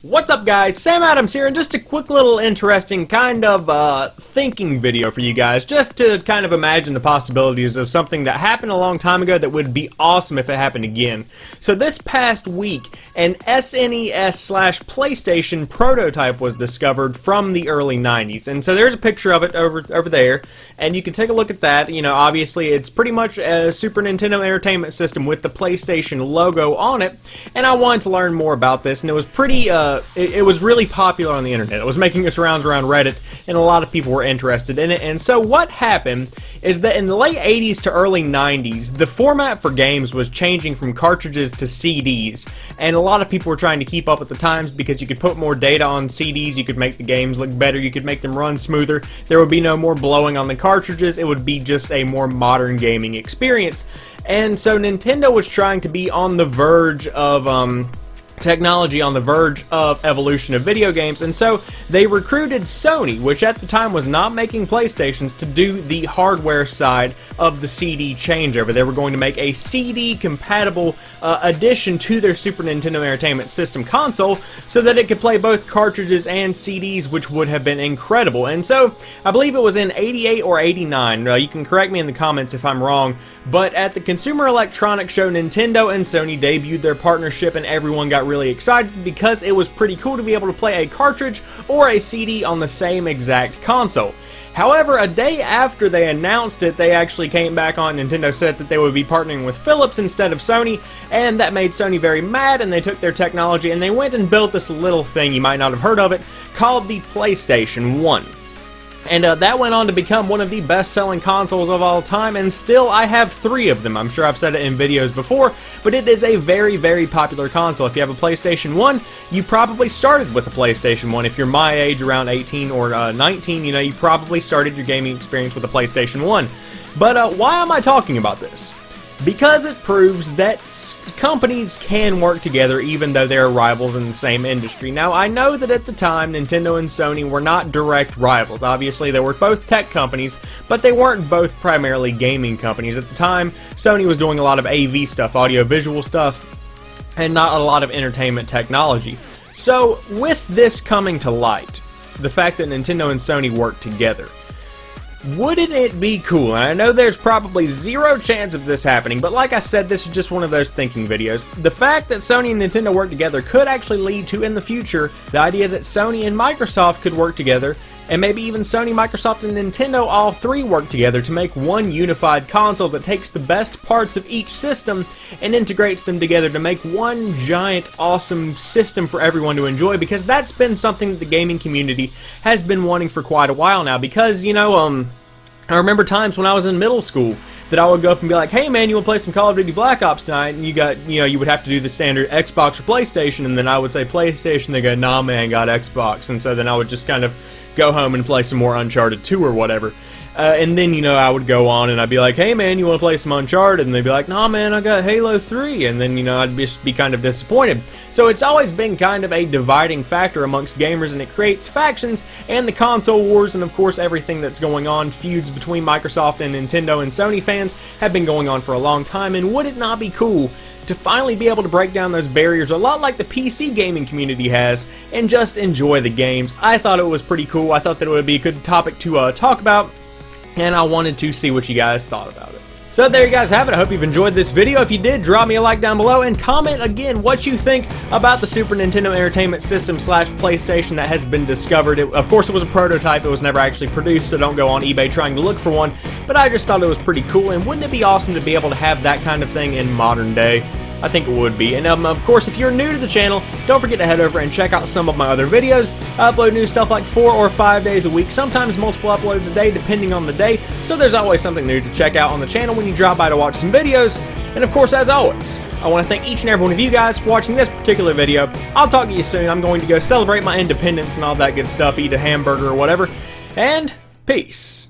What's up guys, Sam Adams here, and just a quick little interesting kind of thinking video for you guys, just to kind of imagine the possibilities of something that happened a long time ago that would be awesome if it happened again. So this past week, an SNES/PlayStation prototype was discovered from the early 90s, and so there's a picture of it over there, and you can take a look at that. You know, obviously it's pretty much a Super Nintendo Entertainment System with the PlayStation logo on it, and I wanted to learn more about this, and it was pretty it was really popular on the internet. It was making its rounds around Reddit, and a lot of people were interested in it. And so what happened is that in the late 80s to early 90s, the format for games was changing from cartridges to CDs, and a lot of people were trying to keep up with the times because you could put more data on CDs, you could make the games look better, you could make them run smoother, there would be no more blowing on the cartridges, it would be just a more modern gaming experience. And so Nintendo was trying to be on the verge of technology, on the verge of evolution of video games, and so they recruited Sony, which at the time was not making PlayStations, to do the hardware side of the CD changeover. They were going to make a CD compatible addition to their Super Nintendo Entertainment System console so that it could play both cartridges and CDs, which would have been incredible. And so I believe it was in 88 or 89, you can correct me in the comments if I'm wrong, but at the Consumer Electronics Show, Nintendo and Sony debuted their partnership, and everyone got really excited because it was pretty cool to be able to play a cartridge or a CD on the same exact console. However, a day after they announced it, they actually came back on. Nintendo said that they would be partnering with Philips instead of Sony, and that made Sony very mad, and they took their technology and they went and built this little thing, you might not have heard of it, called the PlayStation 1. And that went on to become one of the best-selling consoles of all time, and still I have 3 of them. I'm sure I've said it in videos before, but it is a very, very popular console. If you have a PlayStation 1, you probably started with a PlayStation 1. If you're my age, around 18 or 19, you know, you probably started your gaming experience with a PlayStation 1. But why am I talking about this? Because it proves that companies can work together even though they're rivals in the same industry. Now, I know that at the time, Nintendo and Sony were not direct rivals. Obviously, they were both tech companies, but they weren't both primarily gaming companies. At the time, Sony was doing a lot of AV stuff, audio-visual stuff, and not a lot of entertainment technology. So, with this coming to light, the fact that Nintendo and Sony worked together, wouldn't it be cool? And I know there's probably 0 chance of this happening, but like I said, this is just one of those thinking videos. The fact that Sony and Nintendo work together could actually lead to, in the future, the idea that Sony and Microsoft could work together, and maybe even Sony, Microsoft, and Nintendo, all 3 work together to make one unified console that takes the best parts of each system and integrates them together to make one giant, awesome system for everyone to enjoy, because that's been something that the gaming community has been wanting for quite a while now. Because, you know, I remember times when I was in middle school that I would go up and be like, hey man, you want to play some Call of Duty Black Ops tonight? And you would have to do the standard Xbox or PlayStation, and then I would say PlayStation, they go, nah man, got Xbox. And so then I would just kind of go home and play some more Uncharted 2 or whatever. And then, you know, I would go on and I'd be like, hey man, you want to play some Uncharted? And they'd be like, nah man, I got Halo 3. And then, you know, I'd just be kind of disappointed. So it's always been kind of a dividing factor amongst gamers, and it creates factions and the console wars, and of course everything that's going on, feuds between Microsoft and Nintendo and Sony fans have been going on for a long time. And would it not be cool to finally be able to break down those barriers, a lot like the PC gaming community has, and just enjoy the games? I thought it was pretty cool. I thought that it would be a good topic to talk about, and I wanted to see what you guys thought about it. So there you guys have it. I hope you've enjoyed this video. If you did, drop me a like down below and comment again what you think about the Super Nintendo Entertainment System / PlayStation that has been discovered. Of course, it was a prototype. It was never actually produced, so don't go on eBay trying to look for one. But I just thought it was pretty cool, and wouldn't it be awesome to be able to have that kind of thing in modern day? I think it would be. And of course, if you're new to the channel, don't forget to head over and check out some of my other videos. I upload new stuff like 4 or 5 days a week, sometimes multiple uploads a day depending on the day, so there's always something new to check out on the channel when you drop by to watch some videos. And of course, as always, I want to thank each and every one of you guys for watching this particular video. I'll talk to you soon. I'm going to go celebrate my independence and all that good stuff, eat a hamburger or whatever, and peace.